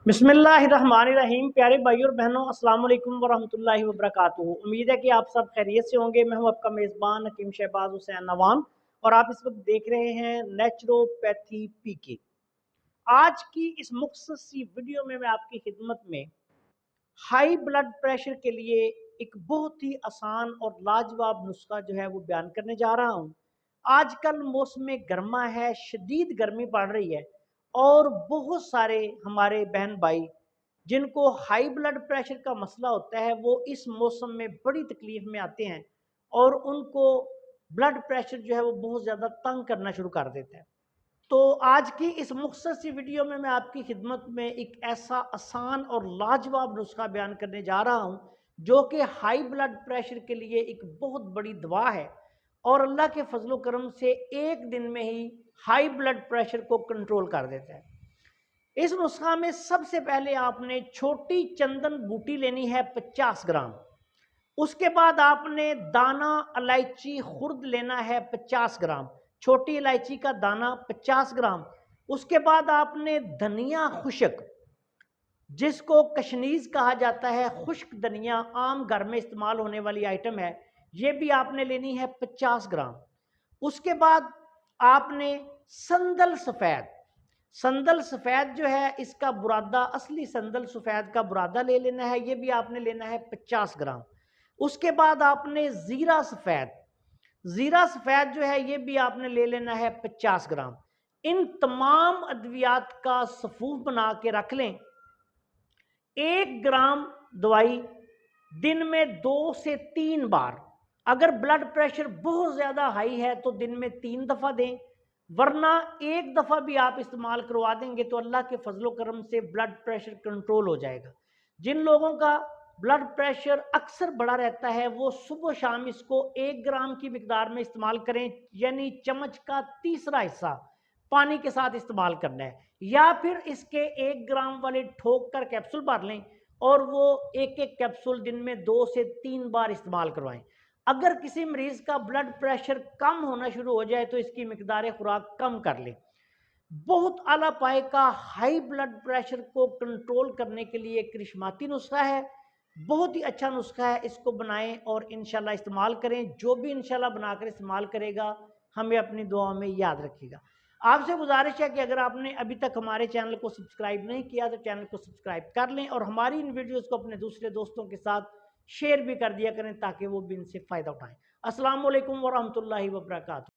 बिस्मिल्लाहिर्रहमानिर्रहीम। प्यारे भाई और बहनों, अस्सलाम वालेकुम वरहमतुल्लाहि वबरकातुहू। उम्मीद है कि आप सब खैरियत से होंगे। मैं हूं आपका मेज़बान हकीम शहबाज हुसैन नवाम और आप इस वक्त देख रहे हैं नेचुरोपैथी पीके। आज की इस मुख्तसर सी वीडियो में मैं आपकी खिदमत में हाई ब्लड प्रेशर के लिए एक बहुत ही आसान और लाजवाब नुस्खा जो है वो बयान करने जा रहा हूँ। आजकल मौसम गर्मा है, शदीद गर्मी पड़ रही है और बहुत सारे हमारे बहन भाई जिनको हाई ब्लड प्रेशर का मसला होता है वो इस मौसम में बड़ी तकलीफ में आते हैं और उनको ब्लड प्रेशर जो है वो बहुत ज़्यादा तंग करना शुरू कर देता है। तो आज की इस मुख्तसर सी वीडियो में मैं आपकी खिदमत में एक ऐसा आसान और लाजवाब नुस्खा बयान करने जा रहा हूं जो कि हाई ब्लड प्रेशर के लिए एक बहुत बड़ी दवा है और अल्लाह के फजलो करम से एक दिन में ही हाई ब्लड प्रेशर को कंट्रोल कर देता है। इस नुस्खा में सबसे पहले आपने छोटी चंदन बूटी लेनी है 50 ग्राम। उसके बाद आपने दाना इलायची खुर्द लेना है 50 ग्राम, छोटी इलायची का दाना 50 ग्राम। उसके बाद आपने धनिया खुश्क, जिसको कशनीज कहा जाता है, खुश्क धनिया आम घर में इस्तेमाल होने वाली आइटम है, ये भी आपने लेनी है 50 ग्राम। उसके बाद आपने संदल सफ़ेद, संदल सफ़ेद जो है इसका बुरादा, असली संदल सफ़ेद का बुरादा ले लेना है, ये भी आपने लेना है 50 ग्राम। उसके बाद आपने ज़ीरा सफ़ेद, ज़ीरा सफ़ेद जो है ये भी आपने ले लेना है 50 ग्राम। इन तमाम अद्वियात का सफूफ बना के रख लें। 1 ग्राम दवाई दिन में 2 से 3 बार, अगर ब्लड प्रेशर बहुत ज़्यादा हाई है तो दिन में 3 दफ़ा दें, वरना एक दफ़ा भी आप इस्तेमाल करवा देंगे तो अल्लाह के फजलो करम से ब्लड प्रेशर कंट्रोल हो जाएगा। जिन लोगों का ब्लड प्रेशर अक्सर बढ़ा रहता है वो सुबह शाम इसको 1 ग्राम की मिकदार में इस्तेमाल करें, यानी चम्मच का तीसरा हिस्सा पानी के साथ इस्तेमाल करना है, या फिर इसके 1 ग्राम वाले ठोक कर कैप्सूल भर लें और वो एक एक कैप्सूल दिन में 2 से 3 बार इस्तेमाल करवाएं। अगर किसी मरीज का ब्लड प्रेशर कम होना शुरू हो जाए तो इसकी मिकदार खुराक कम कर लें। बहुत आला पाए का हाई ब्लड प्रेशर को कंट्रोल करने के लिए एक करिश्माती नुस्खा है, बहुत ही अच्छा नुस्खा है। इसको बनाएं और इंशाल्लाह इस्तेमाल करें। जो भी इंशाल्लाह बनाकर इस्तेमाल करेगा हमें अपनी दुआ में याद रखिएगा। आपसे गुजारिश है कि अगर आपने अभी तक हमारे चैनल को सब्सक्राइब नहीं किया तो चैनल को सब्सक्राइब कर लें और हमारी इन वीडियोस को अपने दूसरे दोस्तों के साथ शेयर भी कर दिया करें ताकि वो भी इनसे फ़ायदा उठाएं। अस्सलाम वालेकुम वरहमतुल्लाहि वबरकातुहू।